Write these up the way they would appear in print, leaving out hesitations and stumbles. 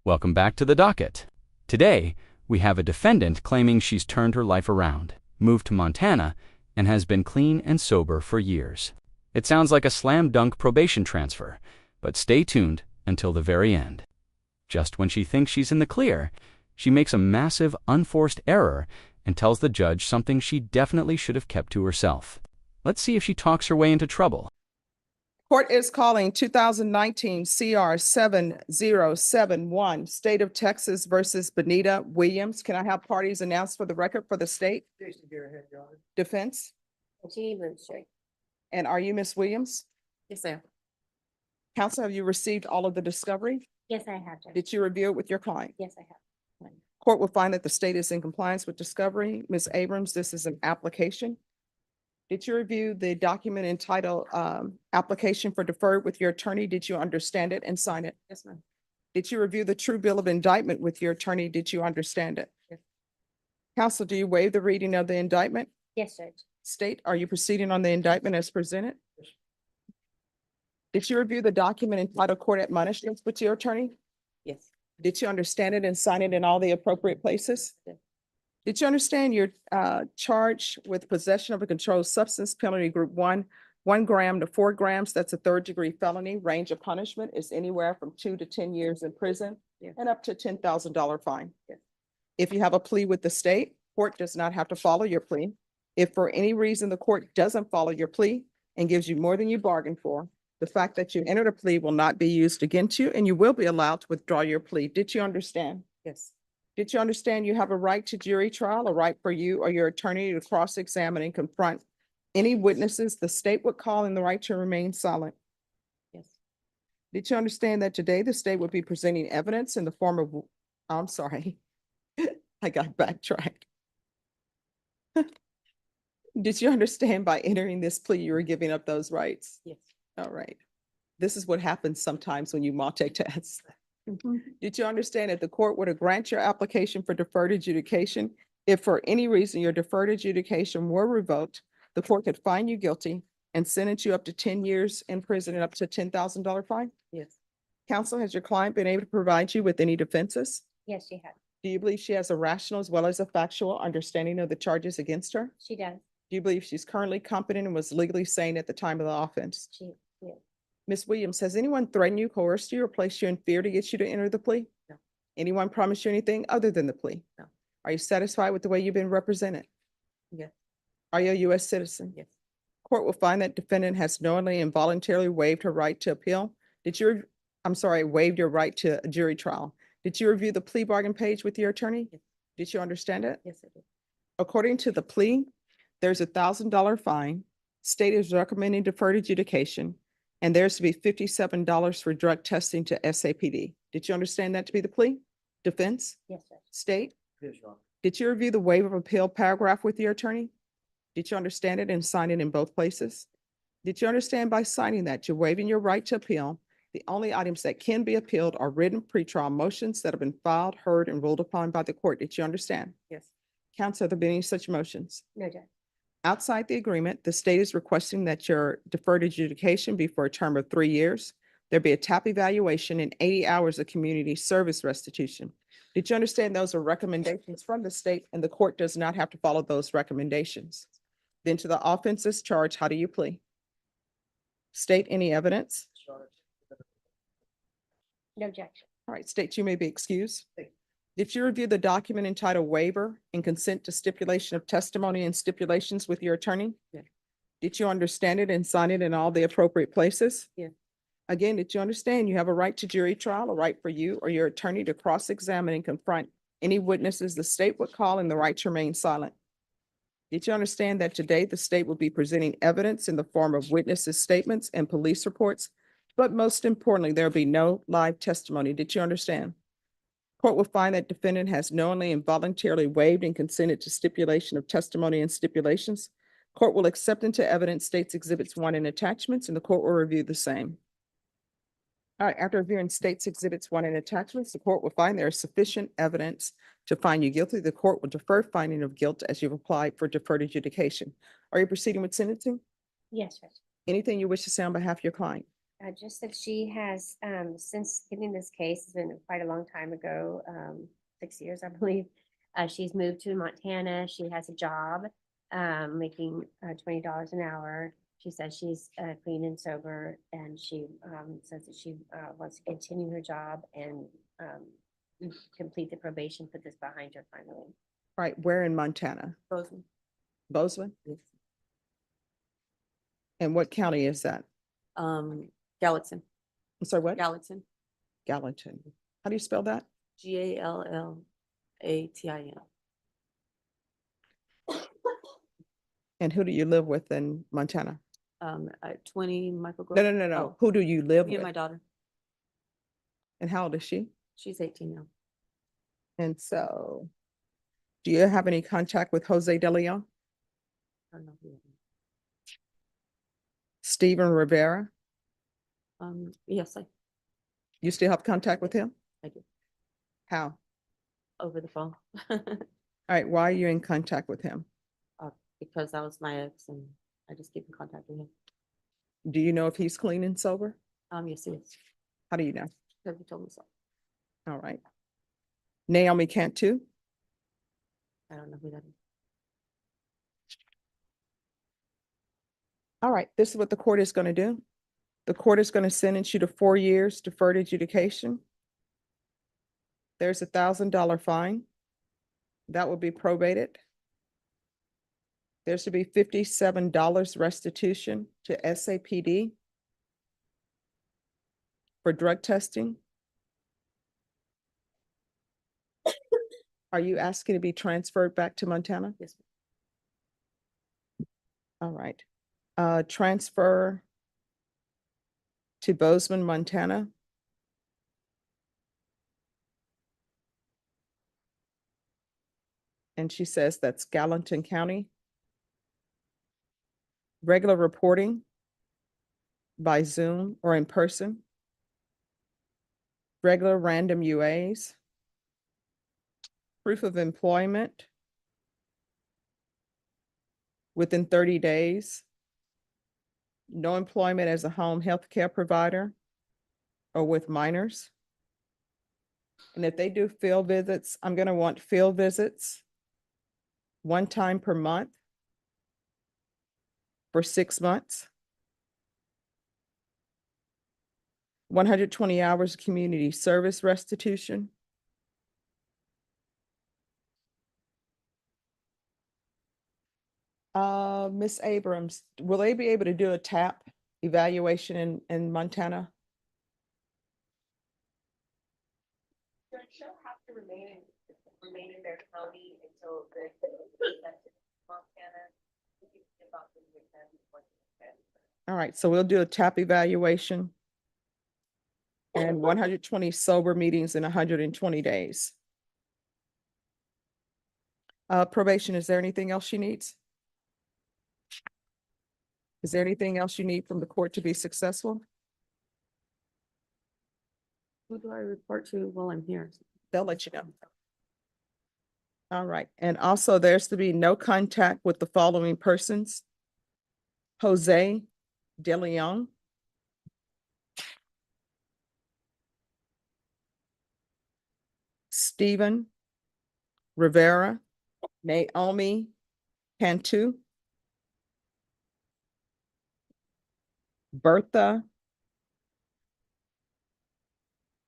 Welcome back to the docket. Today, we have a defendant claiming she's turned her life around, moved to Montana, and has been clean and sober for years. It sounds like a slam-dunk probation transfer, but stay tuned until the very end. Just when she thinks she's in the clear, she makes a massive, unforced error and tells the judge something she definitely should have kept to herself. Let's see if she talks her way into trouble. Court is calling 2019 CR 7071, State of Texas versus Bonita Williams. Can I have parties announced for the record for the state? Jason Garrett, Your Honor. Defense? G. Moonstreet. And are you Miss Williams? Yes, ma'am. Counsel, have you received all of the discovery? Yes, I have, Judge. Did you review it with your client? Yes, I have. Court will find that the state is in compliance with discovery. Ms. Abrams, this is an application. Did you review the document entitled application for deferred with your attorney? Did you understand it and sign it? Yes, ma'am. Did you review the true bill of indictment with your attorney? Did you understand it? Yes. Counsel, do you waive the reading of the indictment? Yes, Judge. State, are you proceeding on the indictment as presented? Yes. Did you review the document entitled court admonishments with your attorney? Yes. Did you understand it and sign it in all the appropriate places? Yes. Did you understand you're charged with possession of a controlled substance, penalty group 1 gram to 4 grams? That's a third-degree felony. Range of punishment is anywhere from 2 to 10 years in prison Yes. and up to $10,000 fine. Yes. If you have a plea with the state, court does not have to follow your plea. If for any reason the court doesn't follow your plea and gives you more than you bargained for, the fact that you entered a plea will not be used against you and you will be allowed to withdraw your plea. Did you understand? Yes. Did you understand you have a right to jury trial, a right for you or your attorney to cross-examine and confront any witnesses the state would call and the right to remain silent? Yes. Did you understand that today the state would be presenting evidence in the form of, I'm sorry, I got backtracked. Did you understand by entering this plea, you were giving up those rights? Yes. All right. This is what happens sometimes when you multitask. Did you understand that the court would grant your application for deferred adjudication? If for any reason your deferred adjudication were revoked, the court could find you guilty and sentence you up to 10 years in prison and up to $10,000 fine? Yes. Counsel, has your client been able to provide you with any defenses? Yes, she has. Do you believe she has a rational as well as a factual understanding of the charges against her? She does. Do you believe she's currently competent and was legally sane at the time of the offense? She, yes. Ms. Williams, has anyone threatened you, coerced you, or placed you in fear to get you to enter the plea? No. Anyone promised you anything other than the plea? No. Are you satisfied with the way you've been represented? Yes. Are you a U.S. citizen? Yes. Court will find that defendant has knowingly and voluntarily waived her right to appeal. Waived your right to a jury trial. Did you review the plea bargain page with your attorney? Yes. Did you understand it? Yes, I did. According to the plea, there's a $1,000 fine. State is recommending deferred adjudication, and there's to be $57 for drug testing to SAPD. Did you understand that to be the plea? Defense? Yes, Judge. State? Yes, Your Honor. Did you review the waiver of appeal paragraph with your attorney? Did you understand it and sign it in both places? Did you understand by signing that you're waiving your right to appeal? The only items that can be appealed are written pretrial motions that have been filed, heard, and ruled upon by the court. Did you understand? Yes. Counsel, have there been any such motions? No, Judge. Outside the agreement, the state is requesting that your deferred adjudication be for a term of 3 years. There be a TAP evaluation and 80 hours of community service restitution. Did you understand those are recommendations from the state and the court does not have to follow those recommendations? Then to the offenses charged, how do you plea? State, any evidence? Your Honor. No objection. All right, state, you may be excused. Thank you. Did you review the document entitled waiver and consent to stipulation of testimony and stipulations with your attorney? Yes. Did you understand it and sign it in all the appropriate places? Yes. Again, did you understand you have a right to jury trial, a right for you or your attorney to cross-examine and confront any witnesses the state would call and the right to remain silent? Did you understand that today the state will be presenting evidence in the form of witnesses' statements and police reports? But most importantly, there will be no live testimony. Did you understand? Court will find that defendant has knowingly and voluntarily waived and consented to stipulation of testimony and stipulations. Court will accept into evidence states exhibits 1 and attachments, and the court will review the same. All right, after reviewing states exhibits 1 and attachments, the court will find there is sufficient evidence to find you guilty. The court will defer finding of guilt as you've applied for deferred adjudication. Are you proceeding with sentencing? Yes, Judge. Anything you wish to say on behalf of your client? Just that she has, since getting this case, it's been quite a long time ago, 6 years, I believe. She's moved to Montana. She has a job, making $20 an hour. She says she's clean and sober, and she says that she wants to continue her job and complete the probation, put this behind her finally. Right, where in Montana? Bozeman. Bozeman? Yes. And what county is that? Gallatin. I'm sorry, what? Gallatin. Gallatin. How do you spell that? Gallatin. And who do you live with in Montana? At 20 Michael No, Grove. no, no, no. Oh, Who do you live me and with? my daughter. And how old is she? She's 18 now. And so, do you have any contact with Jose De Leon? I don't know who that Stephen Rivera? is. Yes, You still have contact with him? I do. How? Over the phone. All right, why are you in contact with him? Because that was my ex and I just keep in contact with him. Do you know if he's clean and sober? Yes, it is. How do you know? Because he told me so. All right. Naomi Cantu? I don't know who that is. All right, this is what the court is going to do. The court is going to sentence you to 4 years deferred adjudication. There's $1,000 fine. That will be probated. There's to be $57 restitution to SAPD for drug testing. Are you asking to be transferred back to Montana? Yes. All right. Transfer to Bozeman, Montana. And she says that's Gallatin County. Regular reporting by Zoom or in person. Regular random UAs. Proof of employment within 30 days. No employment as a home health care provider or with minors. And if they do field visits, I'm going to want field visits 1 time per month for 6 months. 120 hours of community service restitution. Ms. Abrams, will they be able to do a TAP evaluation in Montana? She'll have to remain in their county until the Montana. All right, so we'll do a TAP evaluation and 120 sober meetings in 120 days. Probation, is there anything else she needs? Is there anything else you need from the court to be successful? Who do I report to while I'm here? They'll let you know. All right, and also there's to be no contact with the following persons. Jose De Leon. Stephen Rivera. Naomi Cantu. Bertha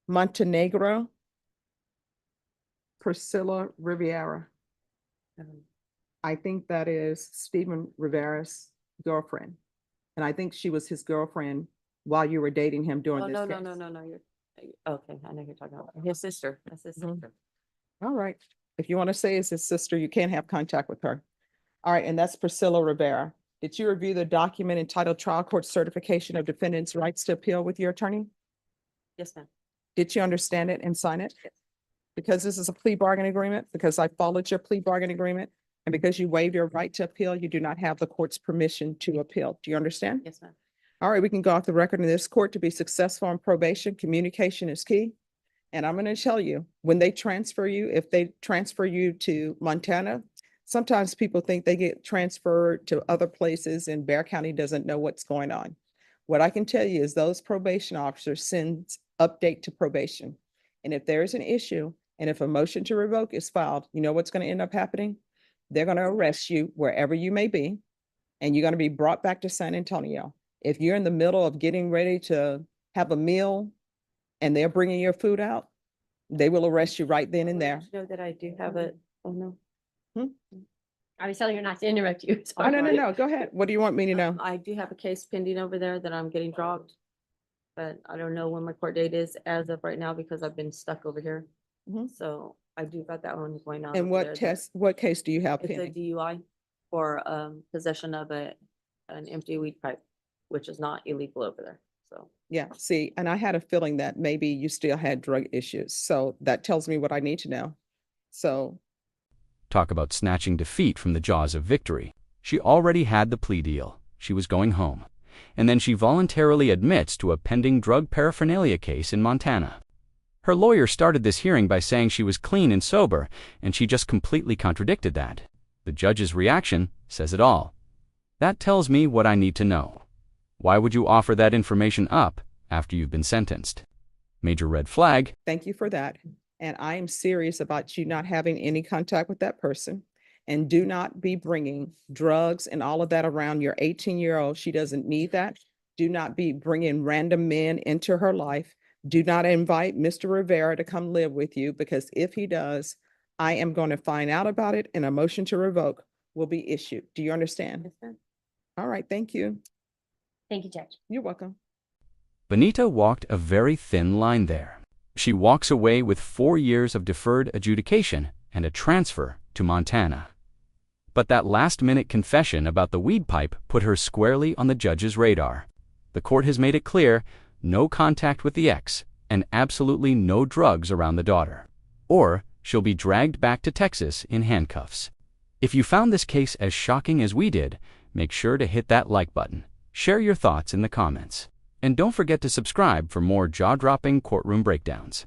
Montenegro. Priscilla Riviera. I think that is Stephen Rivera's girlfriend. And I think she was his girlfriend while you were dating him during Oh, this no, case. no. You're okay. I know you're talking about his sister. That's his Mhm. sister. All right. If you want to say it's his sister, you can't have contact with her. All right, and that's Priscilla Rivera. Did you review the document entitled Trial Court Certification of Defendant's Rights to Appeal with your attorney? Yes, ma'am. Did you understand it and sign it? Because this is a plea bargain agreement, because I followed your plea bargain agreement, and because you waived your right to appeal, you do not have the court's permission to appeal. Do you understand? Yes, ma'am. All right, we can go off the record in this court. To be successful on probation, communication is key. And I'm going to tell you, when they transfer you, if they transfer you to Montana, sometimes people think they get transferred to other places and Bexar County doesn't know what's going on. What I can tell you is those probation officers sends update to probation. And if there is an issue and if a motion to revoke is filed, you know what's going to end up happening? They're going to arrest you wherever you may be, and you're going to be brought back to San Antonio. If you're in the middle of getting ready to have a meal and they're bringing your food out, they will arrest you right then and there. Know that I do have it. Oh, no. I was telling her not to interrupt you. Oh, no, sorry. no, no, go ahead. What do you want me to know? I do have a case pending over there that I'm getting dropped. But I don't know when my court date is as of right now because I've been stuck over here. Mhm. So I do got that one going on. And over there. what case do you have It's a pending? DUI for possession of an empty weed pipe, which is not illegal over there. So Yeah, see, and I had a feeling that maybe you still had drug issues. So that tells me what I need to know. So, Talk about snatching defeat from the jaws of victory. She already had the plea deal. She was going home. And then she voluntarily admits to a pending drug paraphernalia case in Montana. Her lawyer started this hearing by saying she was clean and sober, and she just completely contradicted that. The judge's reaction says it all. That tells me what I need to know. Why would you offer that information up after you've been sentenced? Major red flag. thank you for that. And I am serious about you not having any contact with that person. And do not be bringing drugs and all of that around your 18-year-old. She doesn't need that. Do not be bringing random men into her life. Do not invite Mr. Rivera to come live with you, because if he does, I am going to find out about it and a motion to revoke will be issued. Do you understand? yes, ma'am. All right, thank you. Thank you, Judge. You're welcome. Bonita walked a very thin line there. She walks away with 4 years of deferred adjudication and a transfer to Montana. But that last-minute confession about the weed pipe put her squarely on the judge's radar. The court has made it clear, no contact with the ex, and absolutely no drugs around the daughter. Or she'll be dragged back to Texas in handcuffs. If you found this case as shocking as we did, make sure to hit that like button. Share your thoughts in the comments. And don't forget to subscribe for more jaw-dropping courtroom breakdowns.